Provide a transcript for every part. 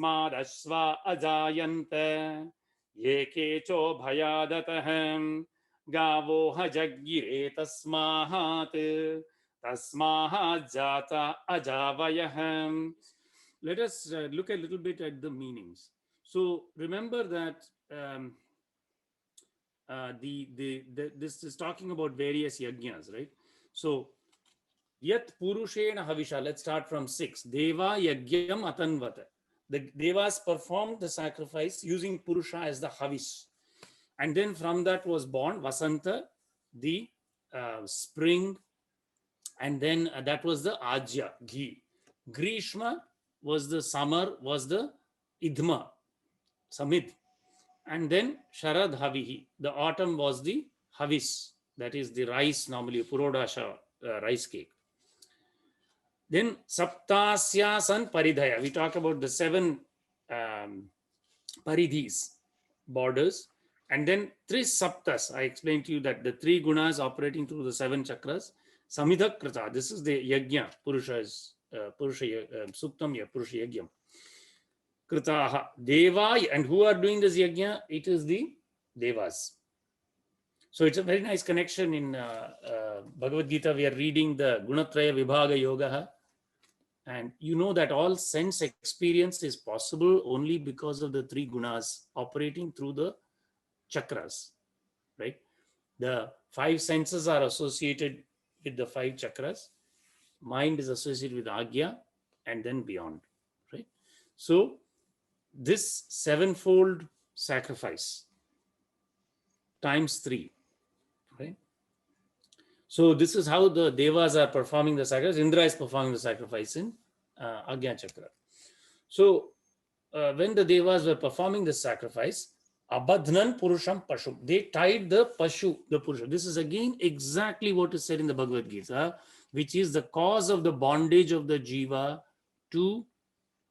तस्मादश्वा अजायन्त ये केचो भयादतः गावो हजगिरे तस्मात् जाता अजावयः. Let us look a little bit at the meanings. So remember that this is talking about various yajnas, right? So Yat Purushena Havisha. Let's start from 6. Deva Yagyam Atanvata. The Devas performed the sacrifice using Purusha as the Havish. And then from that was born Vasanta, the spring. And then that was the Ajya, ghee. Grishma was the summer, was the Idma, Samid. And then Sharad Havihi. The autumn was the Havis. That is the rice, normally Purodasha rice cake. Then Saptasyasan Paridhaya. We talk about the 7 paridhis, borders. And then Tris Saptas. I explained to you that the 3 gunas operating through the 7 chakras. Samidhakrita. This is the yajna. Purusha is Suktam, Purusha Yagyam. Kritaha. Deva. And who are doing this yajna? It is the Devas. So it's a very nice connection in Bhagavad Gita. We are reading the Gunatraya Vibhaga Yoga. And you know that all sense experience is possible only because of the 3 gunas operating through the chakras, right? The 5 senses are associated with the 5 chakras. Mind is associated with Agya and then beyond, right? So this 7-fold sacrifice times 3, right? So this is how the Devas are performing the sacrifice. Indra is performing the sacrifice in Agya Chakra. So when the Devas were performing the sacrifice, Abadhnan Purusham Pashum. They tied the Pashu, the Purusha. This is again exactly what is said in the Bhagavad Gita, which is the cause of the bondage of the Jiva to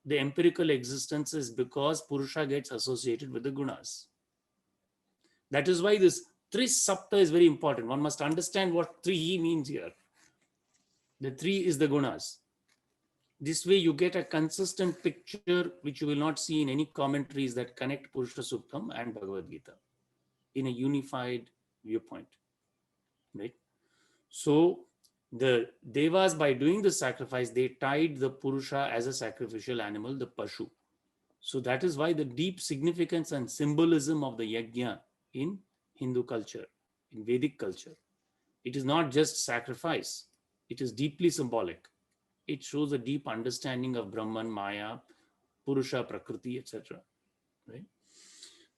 the empirical existence is because Purusha gets associated with the gunas. That is why this Tris Sapta is very important. One must understand what 3 means here. The 3 is the gunas. This way you get a consistent picture which you will not see in any commentaries that connect Purusha Suktam and Bhagavad Gita in a unified viewpoint, right? So the Devas, by doing the sacrifice, they tied the Purusha as a sacrificial animal, the Pashu. So that is why the deep significance and symbolism of the Yajna in Hindu culture, in Vedic culture. It is not just sacrifice. It is deeply symbolic. It shows a deep understanding of Brahman, Maya, Purusha, Prakriti, etc. Right?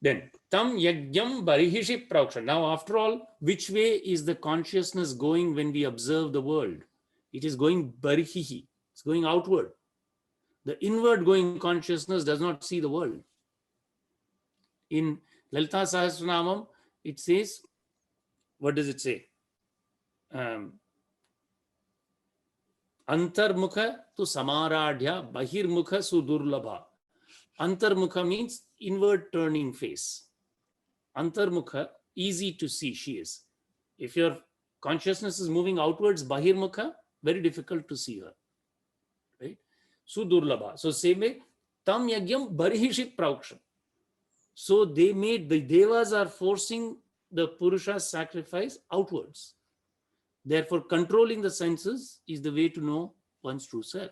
Then, Tam Yagyam Barihishi Prauksha. Now, after all, which way is the consciousness going when we observe the world? It is going Barihihi. It's going outward. The inward going consciousness does not see the world. In Lalita Sahasranamam, it says, what does it say? Antarmukha tu samaradhya bahirmukha sudurlabha. Antarmukha means inward turning face. Antarmukha, easy to see she is. If your consciousness is moving outwards, bahirmukha, very difficult to see her. Right? Sudurlabha. So same way, tam yagyam barihishit prauksham. So they made, the Devas are forcing the Purusha's sacrifice outwards. Therefore, controlling the senses is the way to know one's true self.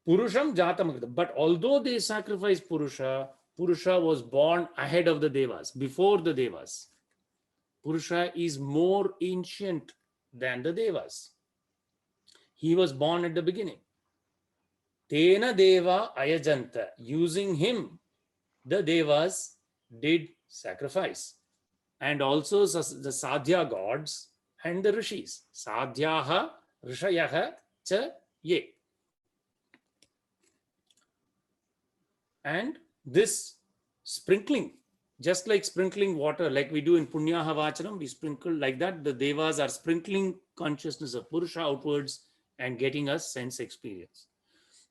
Purusham Jatam. But although they sacrificed Purusha, Purusha was born ahead of the Devas, before the Devas. Purusha is more ancient than the Devas. He was born at the beginning. Tena Deva Ayajanta. Using him, the Devas did sacrifice. And also the Sadhya gods and the Rishis. Sadhyaha Rishayaha cha ye. And this sprinkling, just like sprinkling water, like we do in Punyaha Vachanam, we sprinkle like that. The Devas are sprinkling consciousness of Purusha outwards and getting us sense experience.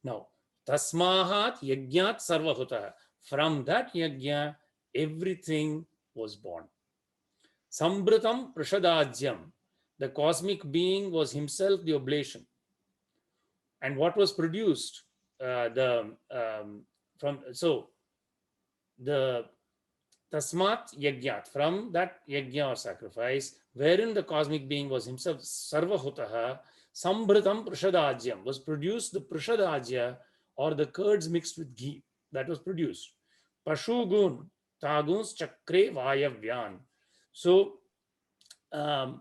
Now, Tasmahat Yajnat Sarvahutah. From that Yajna, everything was born. Sambritam Prashadajyam. The cosmic being was himself the oblation. And what was produced, the Tasmat Yagyat, from that Yagya or sacrifice, wherein the cosmic being was himself Sarvahutaha, Sambhritam Prashadajyam, was produced the Prashadajya, or the curds mixed with ghee, that was produced. Pashugun, Taguns Chakre Vayavyan. So the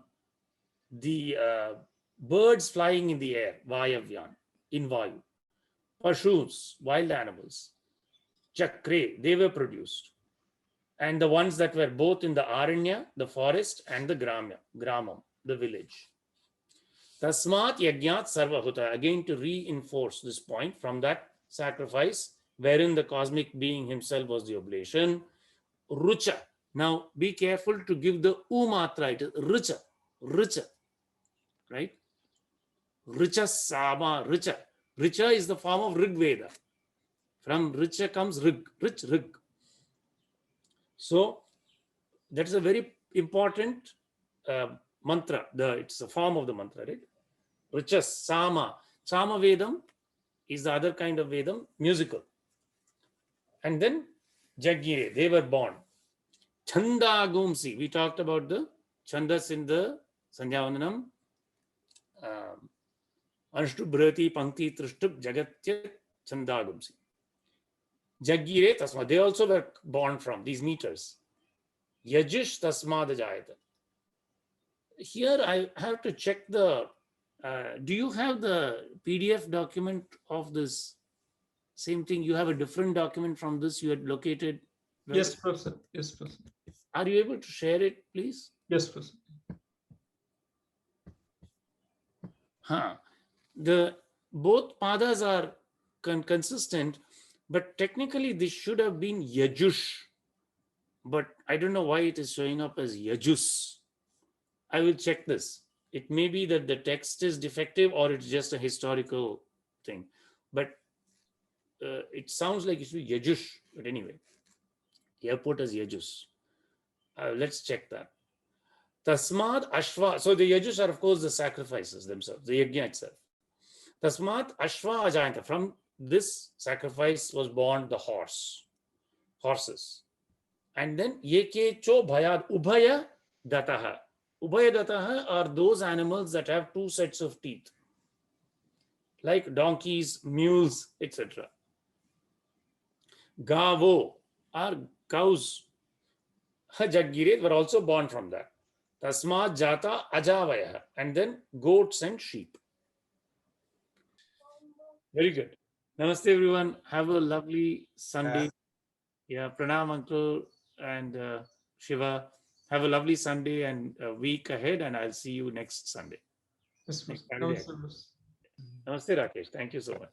birds flying in the air, Vayavyan, in Vayu. Pashus, wild animals. Chakre, they were produced. And the ones that were both in the Aranya, the forest, and the Gramam, the village. Tasmat Yagyat Sarvahuta, again to reinforce this point, from that sacrifice, wherein the cosmic being himself was the oblation. Rucha. Now be careful to give the umatra, it is Rucha. Rucha. Right? Richa Sama, Richa. Richa is the form of Rig Veda. From Richa comes Rig, Rich Rig. So that is a very important mantra. It's a form of the mantra, right? Richa Sama. Sama Vedam is the other kind of Vedam, musical. And then Jagire, they were born. Chanda Gumsi, we talked about the Chandas in the Sandhyavandanam. Anushtub Bhrati Pankti Trishtub Jagatya Chandagumsi. Jagire Tasma, they also were born from these meters. Yajish Tasmad Jayata. Here I have to check the, do you have the PDF document of this same thing? You have a different document from this you had located? Yes, Professor. Yes, Professor. Are you able to share it, please? Yes, Professor. The both padas are consistent, but technically this should have been Yajush. But I don't know why it is showing up as Yajus. I will check this. It may be that the text is defective or it's just a historical thing. But it sounds like it should be Yajush. But anyway, airport as Yajus. Let's check that. Tasmat Ashva. So the Yajus are, of course, the sacrifices themselves, the Yajna itself. Tasmat Ashva Ajayanta. From this sacrifice was born the horses. And then Yeke Cho Bhayad Ubhaya Dataha. Ubhaya Dataha are those animals that have two sets of teeth, like donkeys, mules, etc. Gavo are cows. Jagire were also born from that. Tasma Jata Ajavaya. And then goats and sheep. Very good. Namaste, everyone. Have a lovely Sunday. Yeah, Pranam, Uncle and Shiva. Have a lovely Sunday and a week ahead, and I'll see you next Sunday. Yes, Next Professor. Saturday. Namaste, Rakesh. Thank you so much.